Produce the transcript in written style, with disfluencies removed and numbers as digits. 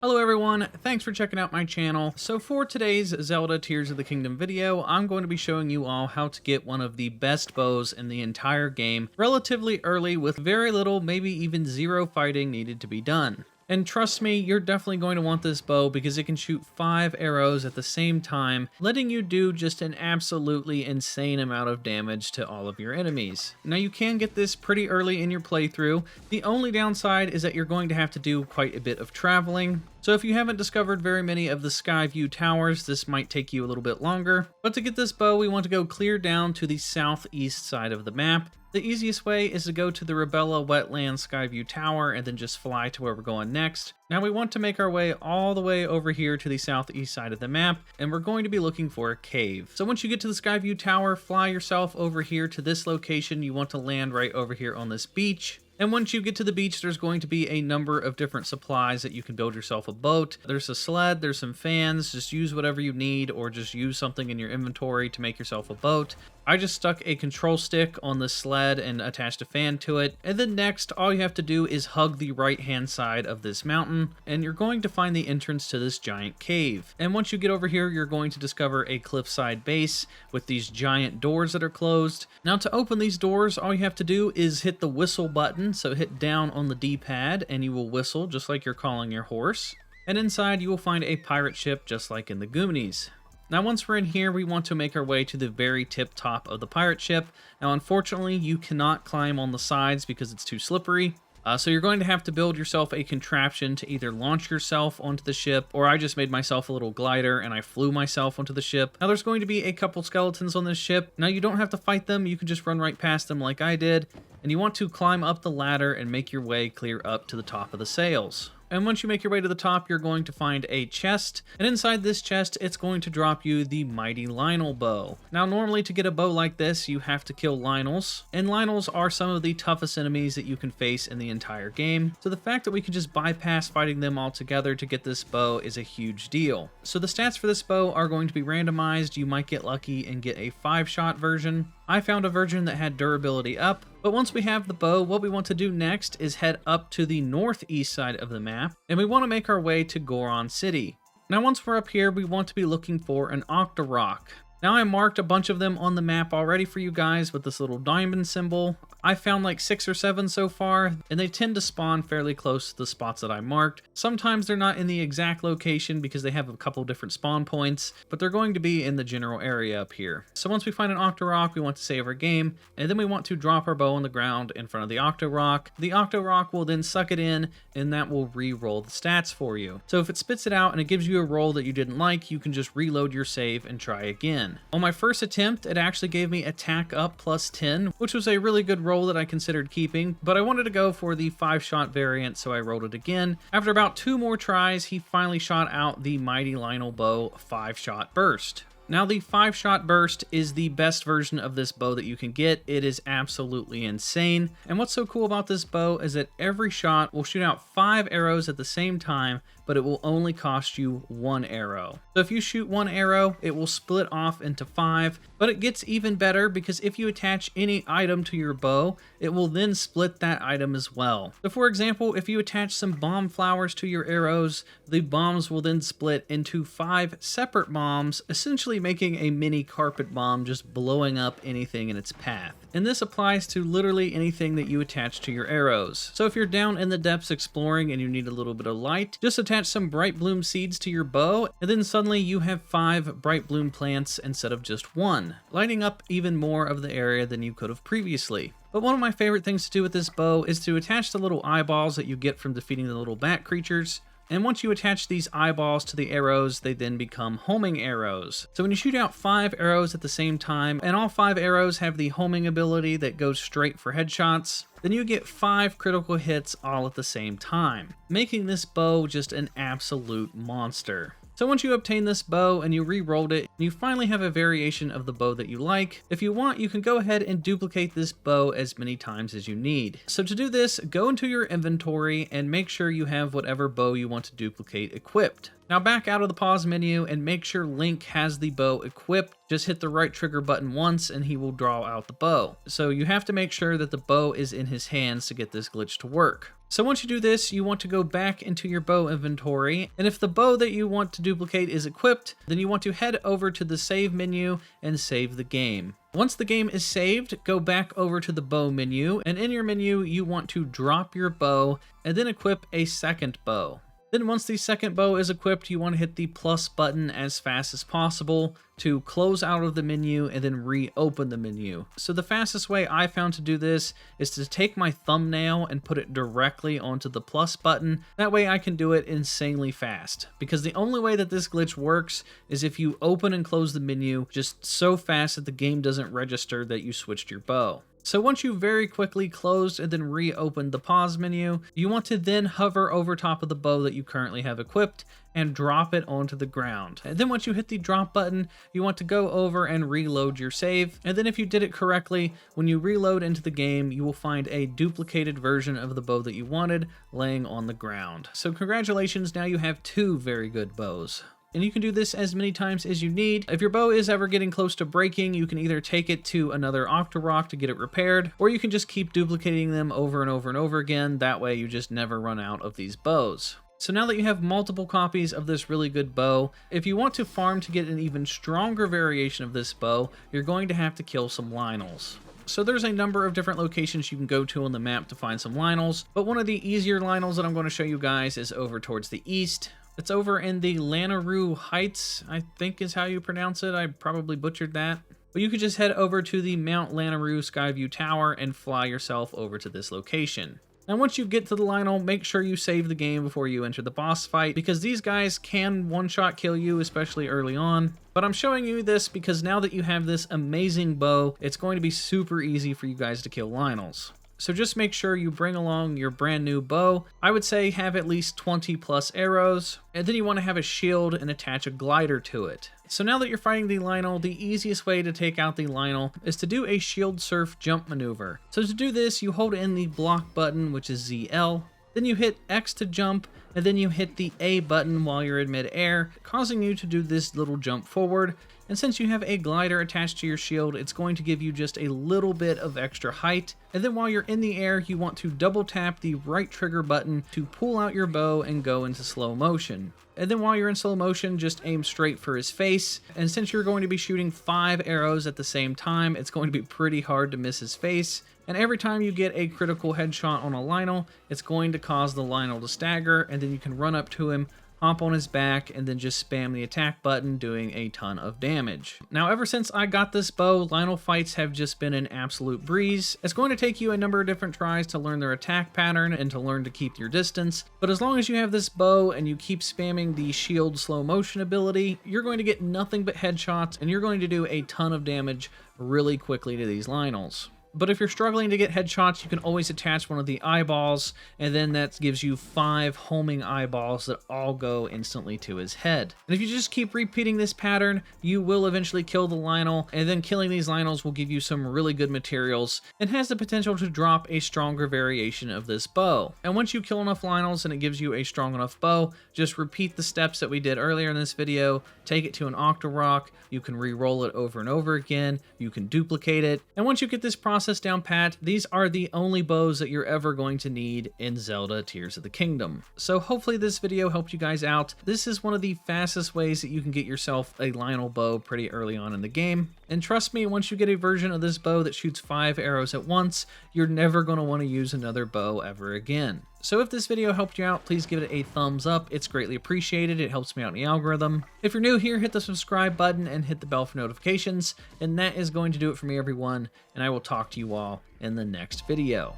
Hello everyone, thanks for checking out my channel. So for today's Zelda Tears of the Kingdom video, I'm going to be showing you all how to get one of the best bows in the entire game relatively early with very little, maybe even zero fighting needed to be done. And trust me, you're definitely going to want this bow because it can shoot 5 arrows at the same time, letting you do just an absolutely insane amount of damage to all of your enemies. Now you can get this pretty early in your playthrough. The only downside is that you're going to have to do quite a bit of traveling. So if you haven't discovered very many of the Skyview towers, this might take you a little bit longer. But to get this bow, we want to go clear down to the southeast side of the map. The easiest way is to go to the Rebella Wetland Skyview Tower and then just fly to where we're going next. Now we want to make our way all the way over here to the southeast side of the map, and we're going to be looking for a cave. So once you get to the Skyview Tower, fly yourself over here to this location. You want to land right over here on this beach. And once you get to the beach, there's going to be a number of different supplies that you can build yourself a boat. There's a sled, there's some fans, just use whatever you need or just use something in your inventory to make yourself a boat. I just stuck a control stick on the sled and attached a fan to it. And then next, all you have to do is hug the right-hand side of this mountain, and you're going to find the entrance to this giant cave. And once you get over here, you're going to discover a cliffside base with these giant doors that are closed. Now to open these doors, all you have to do is hit the whistle button. So hit down on the D-pad and you will whistle just like you're calling your horse. And inside you will find a pirate ship just like in the Goonies. Now once we're in here, we want to make our way to the very tip top of the pirate ship. Now unfortunately, you cannot climb on the sides because it's too slippery. So you're going to have to build yourself a contraption to either launch yourself onto the ship, or I just made myself a little glider and I flew myself onto the ship. Now there's going to be a couple skeletons on this ship. Now you don't have to fight them, you can just run right past them like I did. And you want to climb up the ladder and make your way clear up to the top of the sails. And once you make your way to the top, you're going to find a chest. And inside this chest, it's going to drop you the mighty Lionel Bow. Now, normally to get a bow like this, you have to kill Lionels. And Lionels are some of the toughest enemies that you can face in the entire game. So the fact that we can just bypass fighting them altogether to get this bow is a huge deal. So the stats for this bow are going to be randomized. You might get lucky and get a 5-shot version. I found a version that had durability up, but once we have the bow, what we want to do next is head up to the northeast side of the map, and we want to make our way to Goron City. Now once we're up here, we want to be looking for an Octorok. Now I marked a bunch of them on the map already for you guys with this little diamond symbol. I found like 6 or 7 so far, and they tend to spawn fairly close to the spots that I marked. Sometimes they're not in the exact location because they have a couple different spawn points, but they're going to be in the general area up here. So once we find an Octorok, we want to save our game, and then we want to drop our bow on the ground in front of the Octorok. The Octorok will then suck it in, and that will re-roll the stats for you. So if it spits it out and it gives you a roll that you didn't like, you can just reload your save and try again. On my first attempt, it actually gave me attack up plus 10, which was a really good roll that I considered keeping, but I wanted to go for the 5-shot variant, so I rolled it again. After about 2 more tries, he finally shot out the mighty Lionel Bow 5-shot burst. Now the 5-shot burst is the best version of this bow that you can get. It is absolutely insane. And what's so cool about this bow is that every shot will shoot out 5 arrows at the same time, but it will only cost you 1 arrow. So if you shoot 1 arrow, it will split off into 5, but it gets even better because if you attach any item to your bow, it will then split that item as well. So for example, if you attach some bomb flowers to your arrows, the bombs will then split into 5 separate bombs, essentially making a mini carpet bomb just blowing up anything in its path. And this applies to literally anything that you attach to your arrows. So if you're down in the depths exploring and you need a little bit of light, just attach some bright bloom seeds to your bow, and then suddenly you have 5 bright bloom plants instead of just 1, lighting up even more of the area than you could have previously. But one of my favorite things to do with this bow is to attach the little eyeballs that you get from defeating the little bat creatures. And once you attach these eyeballs to the arrows, they then become homing arrows. So when you shoot out 5 arrows at the same time, and all 5 arrows have the homing ability that goes straight for headshots, then you get 5 critical hits all at the same time, making this bow just an absolute monster. So once you obtain this bow and you re-rolled it, you finally have a variation of the bow that you like. If you want, you can go ahead and duplicate this bow as many times as you need. So to do this, go into your inventory and make sure you have whatever bow you want to duplicate equipped. Now back out of the pause menu and make sure Link has the bow equipped. Just hit the right trigger button once and he will draw out the bow. So you have to make sure that the bow is in his hands to get this glitch to work. So once you do this, you want to go back into your bow inventory, and if the bow that you want to duplicate is equipped, then you want to head over to the save menu and save the game. Once the game is saved, go back over to the bow menu, and in your menu, you want to drop your bow and then equip a second bow. Then once the second bow is equipped, you want to hit the plus button as fast as possible to close out of the menu and then reopen the menu. So the fastest way I found to do this is to take my thumbnail and put it directly onto the plus button. That way I can do it insanely fast, because the only way that this glitch works is if you open and close the menu just so fast that the game doesn't register that you switched your bow. So once you very quickly closed and then reopened the pause menu, you want to then hover over top of the bow that you currently have equipped and drop it onto the ground. And then once you hit the drop button, you want to go over and reload your save. And then if you did it correctly, when you reload into the game, you will find a duplicated version of the bow that you wanted laying on the ground. So congratulations, now you have 2 very good bows. And you can do this as many times as you need. If your bow is ever getting close to breaking, you can either take it to another Octorok to get it repaired, or you can just keep duplicating them over and over and over again. That way you just never run out of these bows. So now that you have multiple copies of this really good bow, if you want to farm to get an even stronger variation of this bow, you're going to have to kill some Lionels. So there's a number of different locations you can go to on the map to find some Lionels, but one of the easier Lionels that I'm going to show you guys is over towards the east. It's over in the Lanaroo Heights, I think is how you pronounce it. I probably butchered that. But you could just head over to the Mount Lanaroo Skyview Tower and fly yourself over to this location. Now once you get to the Lionel, make sure you save the game before you enter the boss fight, because these guys can one-shot kill you, especially early on. But I'm showing you this because now that you have this amazing bow, it's going to be super easy for you guys to kill Lionels. So just make sure you bring along your brand new bow. I would say have at least 20 plus arrows, and then you want to have a shield and attach a glider to it. So now that you're fighting the Lionel, the easiest way to take out the Lionel is to do a shield surf jump maneuver. So to do this, you hold in the block button, which is ZL, then you hit X to jump, and then you hit the A button while you're in mid-air, causing you to do this little jump forward. And since you have a glider attached to your shield, it's going to give you just a little bit of extra height. And then while you're in the air, you want to double tap the right trigger button to pull out your bow and go into slow motion. And then while you're in slow motion, just aim straight for his face. And since you're going to be shooting 5 arrows at the same time, it's going to be pretty hard to miss his face. And every time you get a critical headshot on a Lionel, it's going to cause the Lionel to stagger, and then you can run up to him, hop on his back, and then just spam the attack button, doing a ton of damage. Now, ever since I got this bow, Lionel fights have just been an absolute breeze. It's going to take you a number of different tries to learn their attack pattern and to learn to keep your distance, but as long as you have this bow and you keep spamming the shield slow motion ability, you're going to get nothing but headshots, and you're going to do a ton of damage really quickly to these Lionels. But if you're struggling to get headshots, you can always attach one of the eyeballs, and then that gives you 5 homing eyeballs that all go instantly to his head. And if you just keep repeating this pattern, you will eventually kill the Lionel, and then killing these Lionels will give you some really good materials, and has the potential to drop a stronger variation of this bow. And once you kill enough Lionels and it gives you a strong enough bow, just repeat the steps that we did earlier in this video, take it to an Octorok, you can re-roll it over and over again, you can duplicate it, and once you get this process down pat, these are the only bows that you're ever going to need in Zelda Tears of the Kingdom. So hopefully this video helped you guys out. This is one of the fastest ways that you can get yourself a Lionel bow pretty early on in the game. And trust me, once you get a version of this bow that shoots 5 arrows at once, you're never going to want to use another bow ever again. So if this video helped you out, please give it a thumbs up. It's greatly appreciated. It helps me out in the algorithm. If you're new here, hit the subscribe button and hit the bell for notifications. And that is going to do it for me, everyone. And I will talk to you all in the next video.